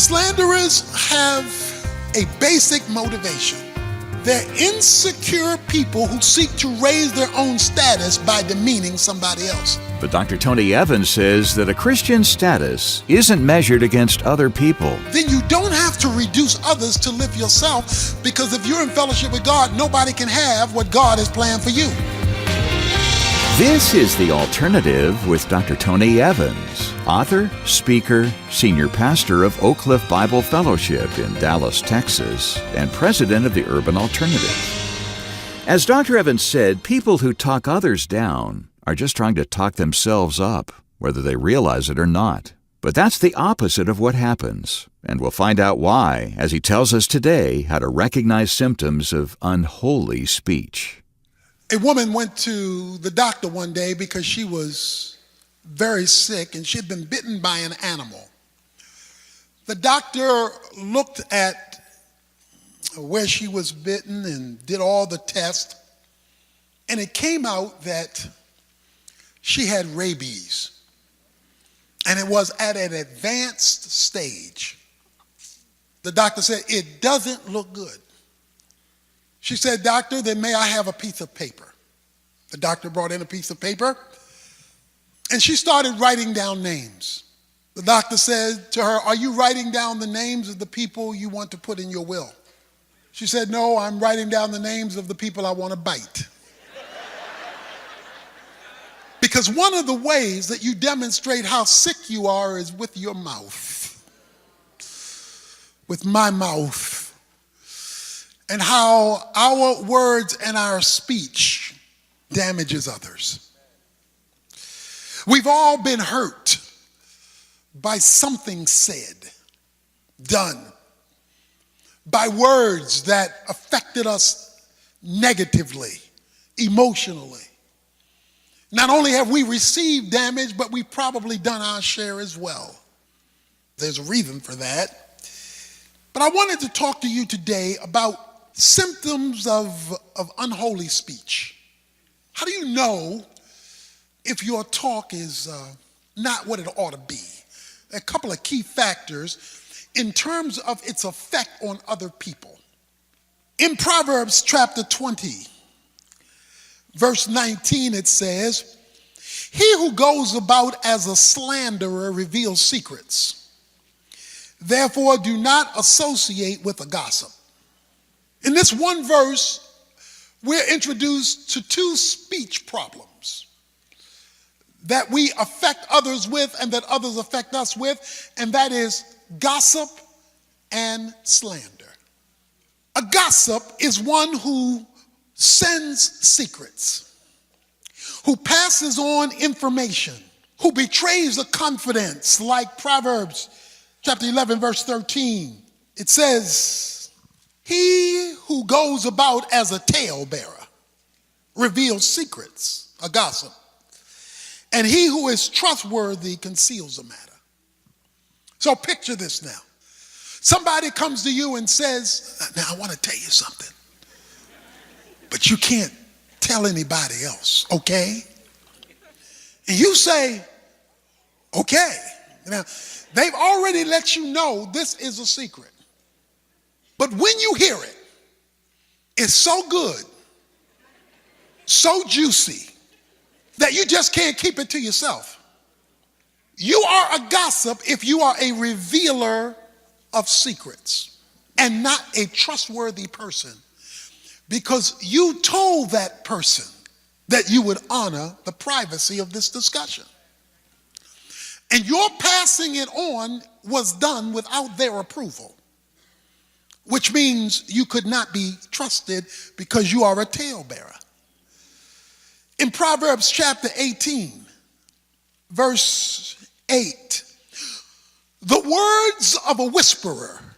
Slanderers have a basic motivation. They're insecure people who seek to raise their own status by demeaning somebody else. But Dr. Tony Evans says that a Christian's status isn't measured against other people. Then you don't have to reduce others to lift yourself, because if you're in fellowship with God, nobody can have what God has planned for you. This is The Alternative with Dr. Tony Evans, author, speaker, senior pastor of Oak Cliff Bible Fellowship in Dallas, Texas, and president of the Urban Alternative. As Dr. Evans said, people who talk others down are just trying to talk themselves up, whether they realize it or not. But that's the opposite of what happens, and we'll find out why as he tells us today how to recognize symptoms of unholy speech. A woman went to the doctor one day because she was very sick and she had been bitten by an animal. The doctor looked at where she was bitten and did all the tests, and it came out that she had rabies, and it was at an advanced stage. The doctor said, "It doesn't look good." She said, "Doctor, then may I have a piece of paper?" The doctor brought in a piece of paper, and she started writing down names. The doctor said to her, "Are you writing down the names of the people you want to put in your will?" She said, "No, I'm writing down the names of the people I want to bite." Because one of the ways that you demonstrate how sick you are is with your mouth, with my mouth. And how our words and our speech damages others. We've all been hurt by something said, done, by words that affected us negatively, emotionally. Not only have we received damage, but we've probably done our share as well. There's a reason for that. But I wanted to talk to you today about symptoms of unholy speech. How do you know if your talk is not what it ought to be? A couple of key factors in terms of its effect on other people. In Proverbs chapter 20, verse 19, it says, "He who goes about as a slanderer reveals secrets. Therefore, do not associate with a gossip." In this one verse, we're introduced to two speech problems that we affect others with and that others affect us with, and that is gossip and slander. A gossip is one who sends secrets, who passes on information, who betrays a confidence, like Proverbs chapter 11, verse 13. It says, "He who goes about as a talebearer reveals secrets," a gossip, "and he who is trustworthy conceals a matter." So picture this now. Somebody comes to you and says, "Now I want to tell you something, but you can't tell anybody else, okay?" And you say, "Okay." Now, they've already let you know this is a secret. But when you hear it, it's so good, so juicy, that you just can't keep it to yourself. You are a gossip if you are a revealer of secrets and not a trustworthy person, because you told that person that you would honor the privacy of this discussion. And your passing it on was done without their approval, which means you could not be trusted because you are a talebearer. In Proverbs chapter 18, verse 8, "The words of a whisperer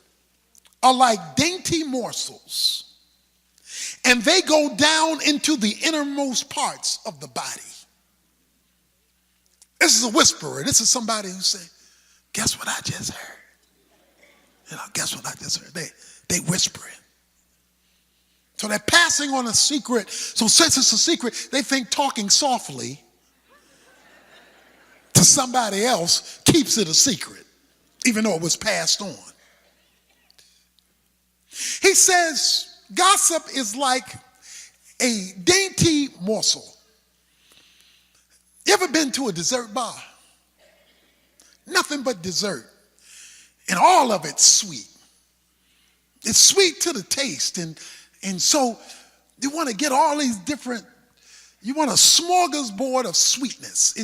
are like dainty morsels, and they go down into the innermost parts of the body." This is a whisperer. This is somebody who say, "Guess what I just heard? Guess what I just heard?" They whispering. So they're passing on a secret. So since it's a secret, they think talking softly to somebody else keeps it a secret, even though it was passed on. He says gossip is like a dainty morsel. You ever been to a dessert bar? Nothing but dessert. And all of it's sweet. It's sweet to the taste. And so you want to get all these different, you want a smorgasbord of sweetness.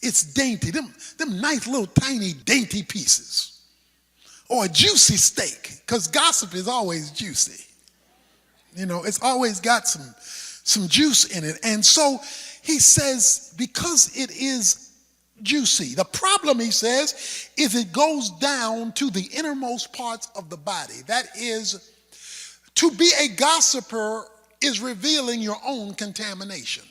It's dainty. Them nice little tiny dainty pieces. Or a juicy steak, because gossip is always juicy. You know, it's always got some juice in it. And so he says, because it is juicy, the problem, he says, is it goes down to the innermost parts of the body. That is, to be a gossiper is revealing your own contamination.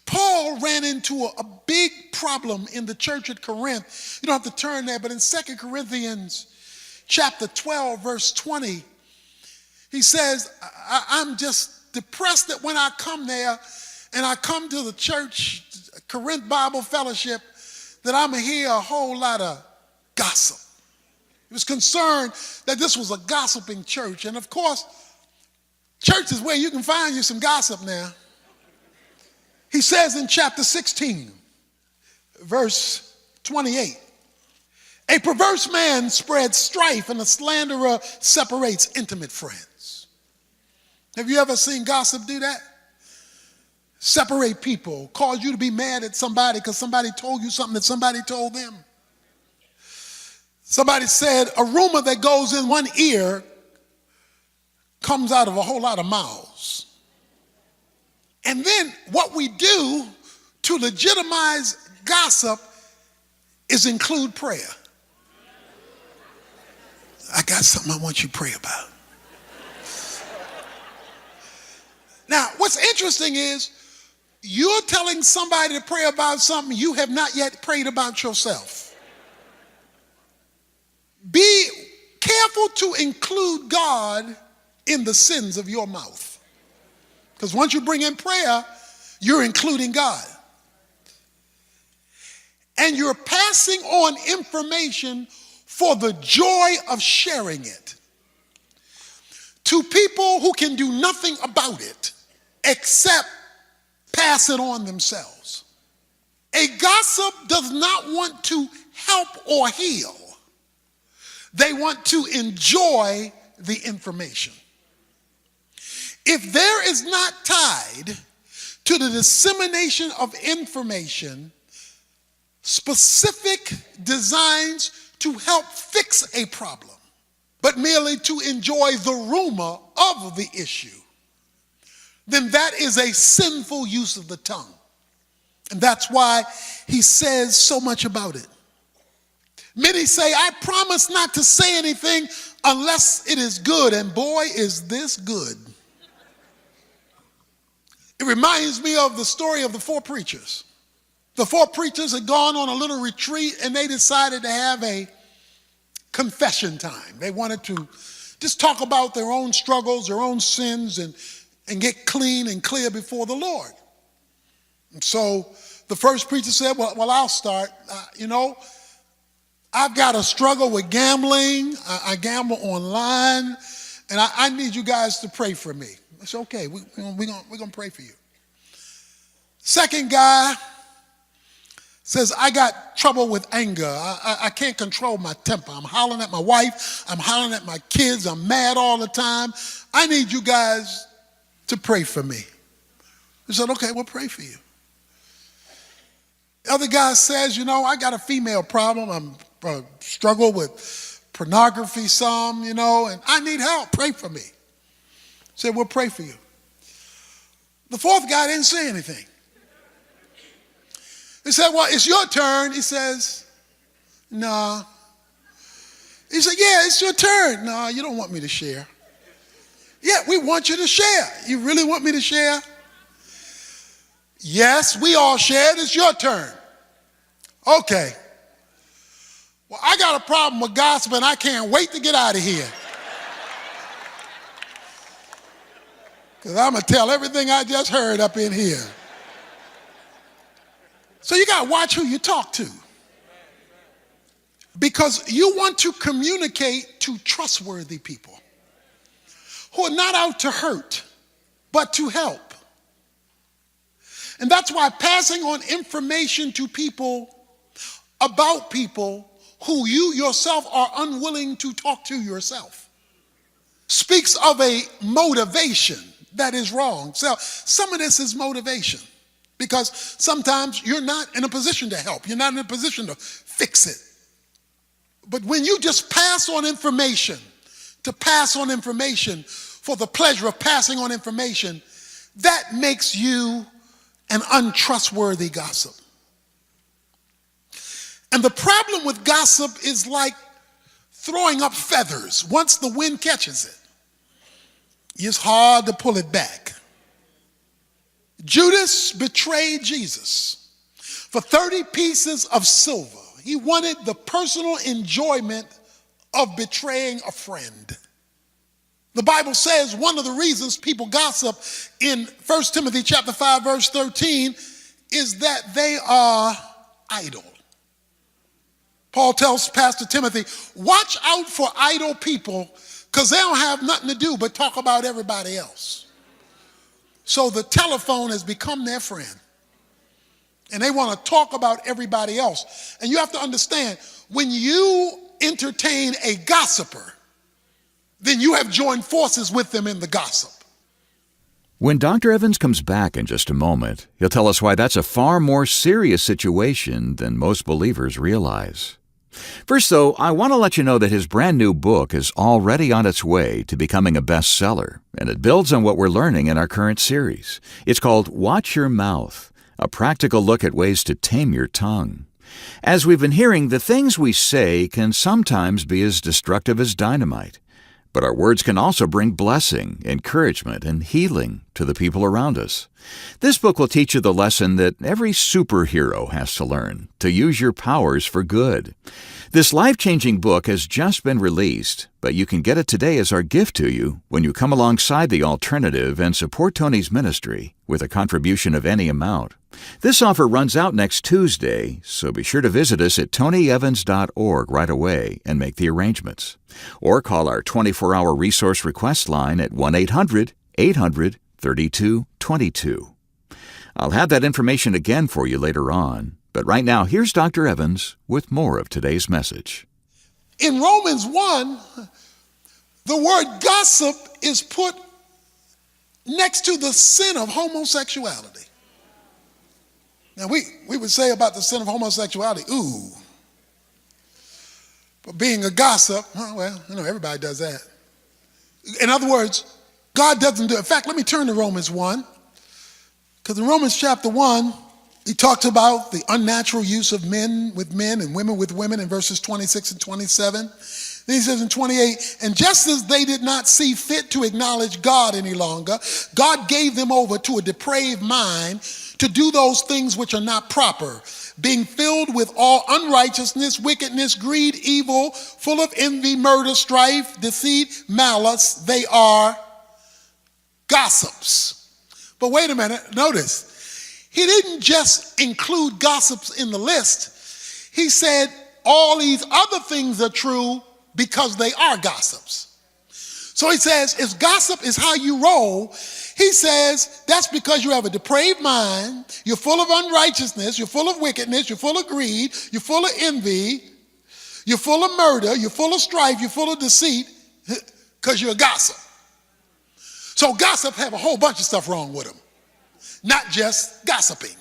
Paul ran into a big problem in the church at Corinth. You don't have to turn there, but in 2 Corinthians chapter 12, verse 20, he says, I'm just depressed that when I come there and I come to the church, Corinth Bible Fellowship, that I'm going to hear a whole lot of gossip. He was concerned that this was a gossiping church. And of course, church is where you can find you some gossip now. He says in chapter 16, verse 28, a perverse man spreads strife and a slanderer separates intimate friends. Have you ever seen gossip do that? Separate people, cause you to be mad at somebody because somebody told you something that somebody told them. Somebody said a rumor that goes in one ear comes out of a whole lot of mouths. And then what we do to legitimize gossip is include prayer. I got something I want you to pray about. Now, what's interesting is you're telling somebody to pray about something you have not yet prayed about yourself. Be careful to include God in the sins of your mouth. Because once you bring in prayer, you're including God. And you're passing on information for the joy of sharing it to people who can do nothing about it except pass it on themselves. A gossip does not want to help or heal. They want to enjoy the information. If there is not tied to the dissemination of information, specific designs to help fix a problem, but merely to enjoy the rumor of the issue, then that is a sinful use of the tongue. And that's why he says so much about it. Many say, I promise not to say anything unless it is good. And boy, is this good. It reminds me of the story of the four preachers. The four preachers had gone on a little retreat and they decided to have a confession time. They wanted to just talk about their own struggles, their own sins, and get clean and clear before the Lord. And so the first preacher said, well, I'll start. I've got a struggle with gambling. I gamble online, and I need you guys to pray for me. It's okay. We're gonna pray for you. Second guy says, I got trouble with anger. I can't control my temper. I'm hollering at my wife. I'm hollering at my kids. I'm mad all the time. I need you guys to pray for me. He said, okay, we'll pray for you. The other guy says, I got a female problem. I'm struggle with pornography some, and I need help. Pray for me. He said, we'll pray for you. The fourth guy didn't say anything. He said, well, it's your turn. He says, nah. He said, yeah, it's your turn. No, you don't want me to share. Yeah, we want you to share. You really want me to share? Yes, we all shared. It's your turn. Okay. Well, I got a problem with gossip and I can't wait to get out of here. Because I'm going to tell everything I just heard up in here. So you got to watch who you talk to. Because you want to communicate to trustworthy people who are not out to hurt, but to help. And that's why passing on information to people about people who you yourself are unwilling to talk to yourself speaks of a motivation that is wrong. So some of this is motivation because sometimes you're not in a position to help. You're not in a position to fix it. But when you just pass on information, to pass on information for the pleasure of passing on information, that makes you an untrustworthy gossip. And the problem with gossip is like throwing up feathers. Once the wind catches it, it's hard to pull it back. Judas betrayed Jesus for 30 pieces of silver. He wanted the personal enjoyment of betraying a friend. The Bible says one of the reasons people gossip in 1 Timothy chapter 5, verse 13 is that they are idle. Paul tells Pastor Timothy, watch out for idle people because they don't have nothing to do but talk about everybody else. So the telephone has become their friend. And they want to talk about everybody else. And you have to understand, when you entertain a gossiper, then you have joined forces with them in the gossip. When Dr. Evans comes back in just a moment, he'll tell us why that's a far more serious situation than most believers realize. First, though, I want to let you know that his brand new book is already on its way to becoming a bestseller, and it builds on what we're learning in our current series. It's called Watch Your Mouth, a practical look at ways to tame your tongue. As we've been hearing, the things we say can sometimes be as destructive as dynamite. But our words can also bring blessing, encouragement, and healing to the people around us. This book will teach you the lesson that every superhero has to learn, to use your powers for good. This life-changing book has just been released, but you can get it today as our gift to you when you come alongside The Alternative and support Tony's ministry with a contribution of any amount. This offer runs out next Tuesday, so be sure to visit us at tonyevans.org right away and make the arrangements. Or call our 24-hour resource request line at 1-800-800-3222. I'll have that information again for you later on, but right now here's Dr. Evans with more of today's message. In Romans 1, the word gossip is put next to the sin of homosexuality. Now, we would say about the sin of homosexuality, ooh. But being a gossip, well, everybody does that. In other words, God doesn't do it. In fact, let me turn to Romans 1. Because in Romans chapter 1, he talks about the unnatural use of men with men and women with women in verses 26 and 27. Then he says in 28, and just as they did not see fit to acknowledge God any longer, God gave them over to a depraved mind to do those things which are not proper, being filled with all unrighteousness, wickedness, greed, evil, full of envy, murder, strife, deceit, malice. They are gossips. But wait a minute, notice, he didn't just include gossips in the list. He said all these other things are true because they are gossips. So he says, if gossip is how you roll, he says that's because you have a depraved mind, you're full of unrighteousness, you're full of wickedness, you're full of greed, you're full of envy, you're full of murder, you're full of strife, you're full of deceit, because you're a gossip. So gossip have a whole bunch of stuff wrong with them, not just gossiping.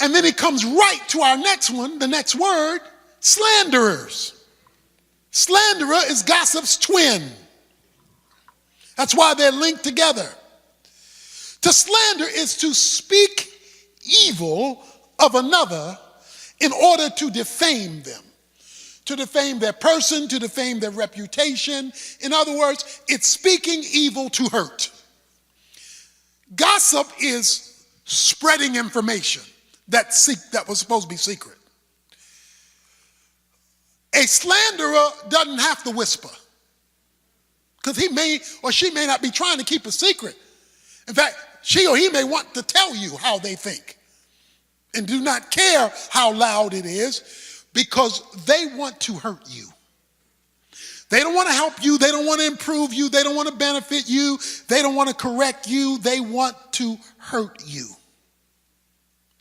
And then it comes right to our next one, the next word, slanderers. Slanderer is gossip's twin. That's why they're linked together. To slander is to speak evil of another in order to defame them, to defame their person, to defame their reputation. In other words, it's speaking evil to hurt. Gossip is spreading information that was supposed to be secret. A slanderer doesn't have to whisper, because he may or she may not be trying to keep a secret. In fact, she or he may want to tell you how they think and do not care how loud it is. because they want to hurt you. They don't want to help you. They don't want to improve you. They don't want to benefit you. They don't want to correct you. They want to hurt you.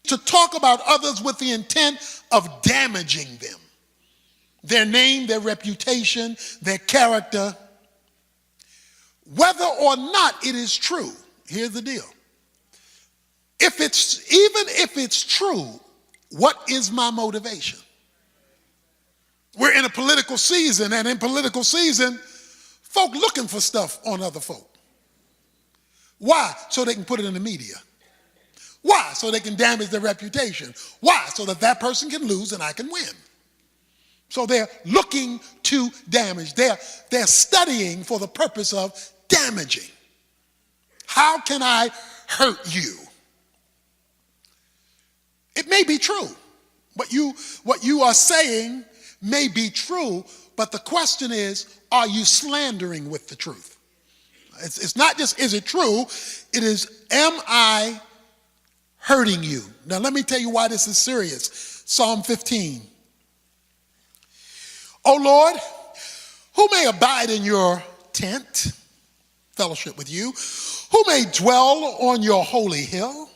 To talk about others with the intent of damaging them. Their name, their reputation, their character. Whether or not it is true, here's the deal. Even if it's true, what is my motivation? We're in a political season, and in political season, folk looking for stuff on other folk. Why? So they can put it in the media. Why? So they can damage their reputation. Why? So that that person can lose and I can win. So they're looking to damage. They're studying for the purpose of damaging. How can I hurt you? It may be true. What you are saying may be true, but the question is, are you slandering with the truth? It's not just, is it true? It is, am I hurting you? Now let me tell you why this is serious. Psalm 15. O Lord, who may abide in your tent, fellowship with you? Who may dwell on your holy hill?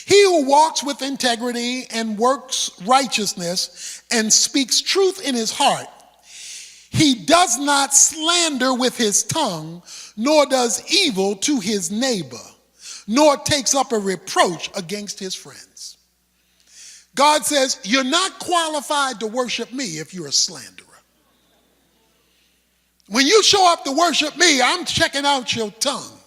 He who walks with integrity and works righteousness and speaks truth in his heart. He does not slander with his tongue, nor does evil to his neighbor, nor takes up a reproach against his friends. God says, you're not qualified to worship me if you're a slanderer. When you show up to worship me, I'm checking out your tongue.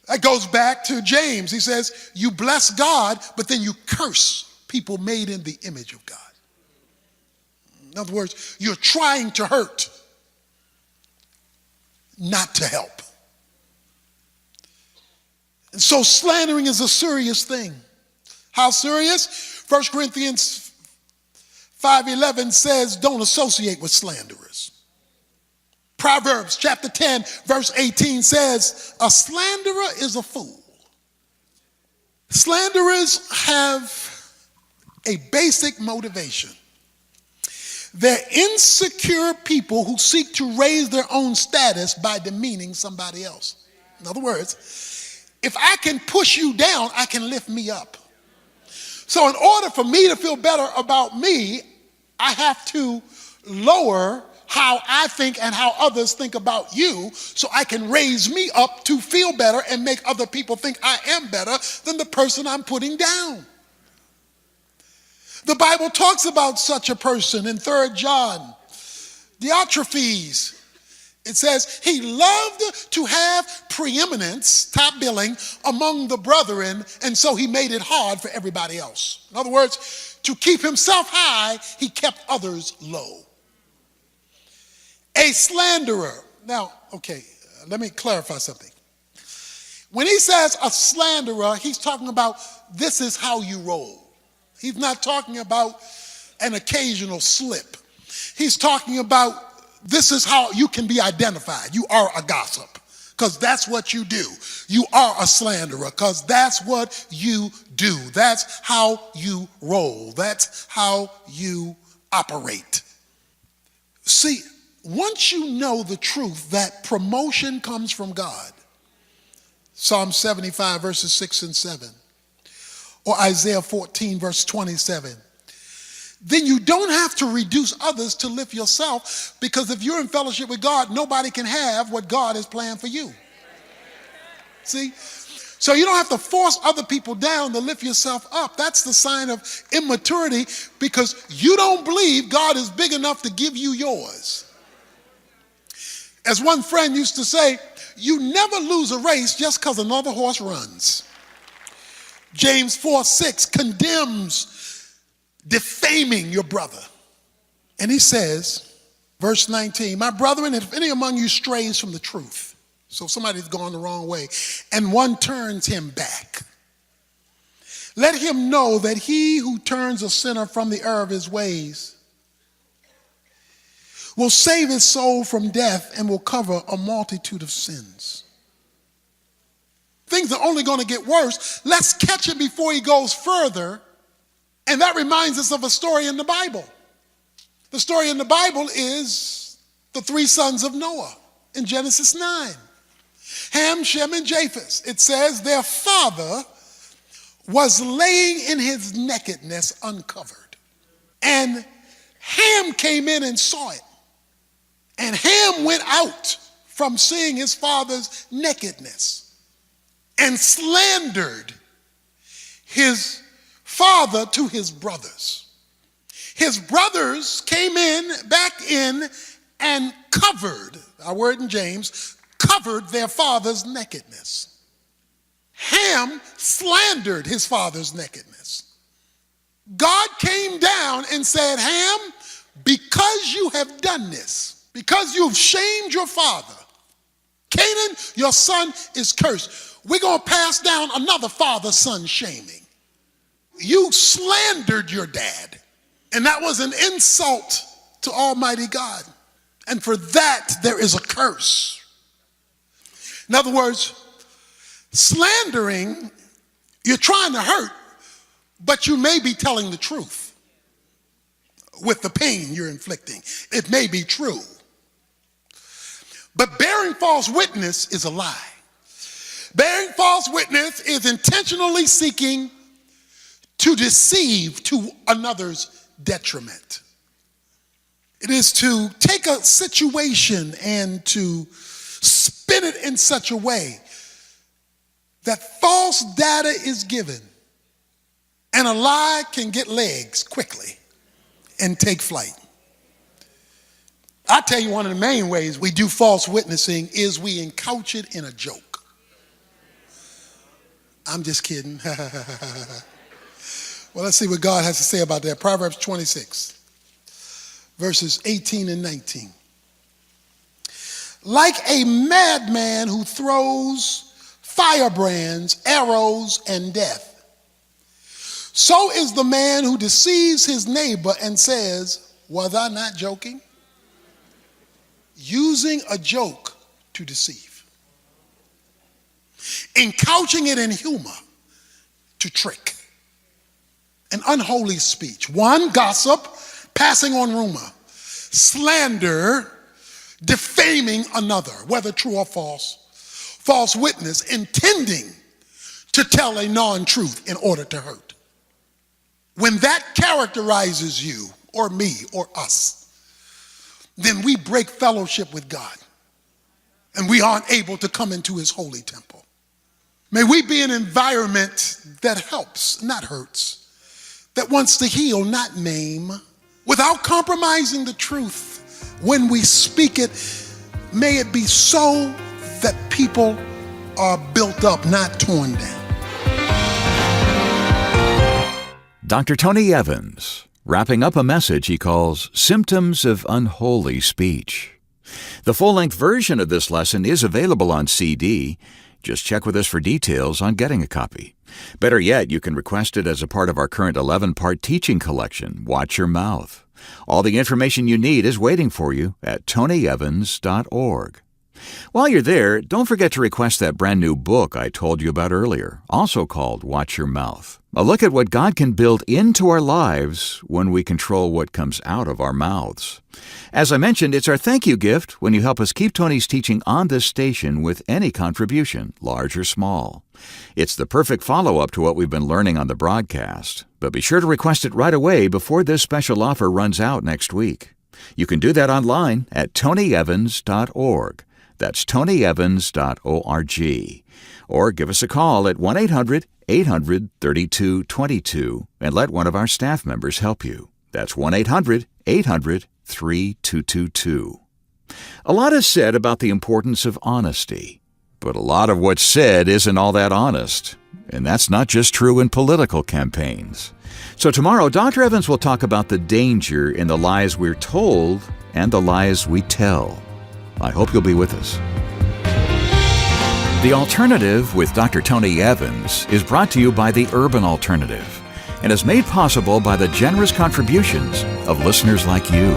That goes back to James. He says, you bless God, but then you curse people made in the image of God. In other words, you're trying to hurt, not to help. And so slandering is a serious thing. How serious? 1 Corinthians 5:11 says, don't associate with slanderers. Proverbs chapter 10, verse 18 says, a slanderer is a fool. Slanderers have a basic motivation. They're insecure people who seek to raise their own status by demeaning somebody else. In other words, if I can push you down, I can lift me up. So in order for me to feel better about me, I have to lower how I think and how others think about you so I can raise me up to feel better and make other people think I am better than the person I'm putting down. The Bible talks about such a person in 3 John. Diotrephes, it says, he loved to have preeminence, top billing, among the brethren, and so he made it hard for everybody else. In other words, to keep himself high, he kept others low. A slanderer. Now, okay, let me clarify something. When he says a slanderer, he's talking about this is how you roll. He's not talking about an occasional slip. He's talking about this is how you can be identified. You are a gossip because that's what you do. You are a slanderer because that's what you do. That's how you roll. That's how you operate. See, once you know the truth that promotion comes from God, Psalm 75 verses 6 and 7, or Isaiah 14 verse 27, then you don't have to reduce others to lift yourself, because if you're in fellowship with God, nobody can have what God has planned for you. See? So you don't have to force other people down to lift yourself up. That's the sign of immaturity, because you don't believe God is big enough to give you yours. As one friend used to say, you never lose a race just because another horse runs. James 4:6 condemns defaming your brother. And he says, verse 19, my brethren, if any among you strays from the truth, so somebody's gone the wrong way, and one turns him back, let him know that he who turns a sinner from the error of his ways will save his soul from death and will cover a multitude of sins. Things are only going to get worse. Let's catch him before he goes further And that reminds us of a story in the Bible. The story in the Bible is the three sons of Noah in Genesis 9. Ham, Shem, and Japheth. It says their father was laying in his nakedness uncovered. And Ham came in and saw it. And Ham went out from seeing his father's nakedness and slandered his father to his brothers. His brothers came back in, and covered, our word in James, covered their father's nakedness. Ham slandered his father's nakedness. God came down and said, Ham, because you have done this, because you've shamed your father, Canaan, your son is cursed. We're going to pass down another father-son shaming. You slandered your dad, and that was an insult to Almighty God. And for that, there is a curse. In other words, slandering, you're trying to hurt, but you may be telling the truth with the pain you're inflicting. It may be true. But bearing false witness is a lie. Bearing false witness is intentionally seeking to deceive to another's detriment. It is to take a situation and to spin it in such a way that false data is given and a lie can get legs quickly and take flight. I'll tell you, one of the main ways we do false witnessing is we encouch it in a joke. I'm just kidding. Well, let's see what God has to say about that. Proverbs 26, verses 18 and 19. Like a madman who throws firebrands, arrows, and death, so is the man who deceives his neighbor and says, was I not joking? Using a joke to deceive. Encouching it in humor to trick. An unholy speech. One, gossip, passing on rumor. Slander, defaming another, whether true or false. False witness, intending to tell a non-truth in order to hurt. When that characterizes you or me or us, then we break fellowship with God and we aren't able to come into his holy temple. May we be an environment that helps, not hurts, that wants to heal, not maim, without compromising the truth. When we speak it, may it be so that people are built up, not torn down. Dr. Tony Evans, wrapping up a message he calls Symptoms of Unholy Speech. The full-length version of this lesson is available on CD. Just check with us for details on getting a copy. Better yet, you can request it as a part of our current 11-part teaching collection, Watch Your Mouth. All the information you need is waiting for you at tonyevans.org. While you're there, don't forget to request that brand new book I told you about earlier, also called Watch Your Mouth. A look at what God can build into our lives when we control what comes out of our mouths. As I mentioned, it's our thank you gift when you help us keep Tony's teaching on this station with any contribution, large or small. It's the perfect follow-up to what we've been learning on the broadcast, but be sure to request it right away before this special offer runs out next week. You can do that online at tonyevans.org. That's tonyevans.org. Or give us a call at 1-800-800-3222 and let one of our staff members help you. That's 1-800-800-3222. A lot is said about the importance of honesty, but a lot of what's said isn't all that honest. And that's not just true in political campaigns. So tomorrow, Dr. Evans will talk about the danger in the lies we're told and the lies we tell. I hope you'll be with us. The Alternative with Dr. Tony Evans is brought to you by the Urban Alternative and is made possible by the generous contributions of listeners like you.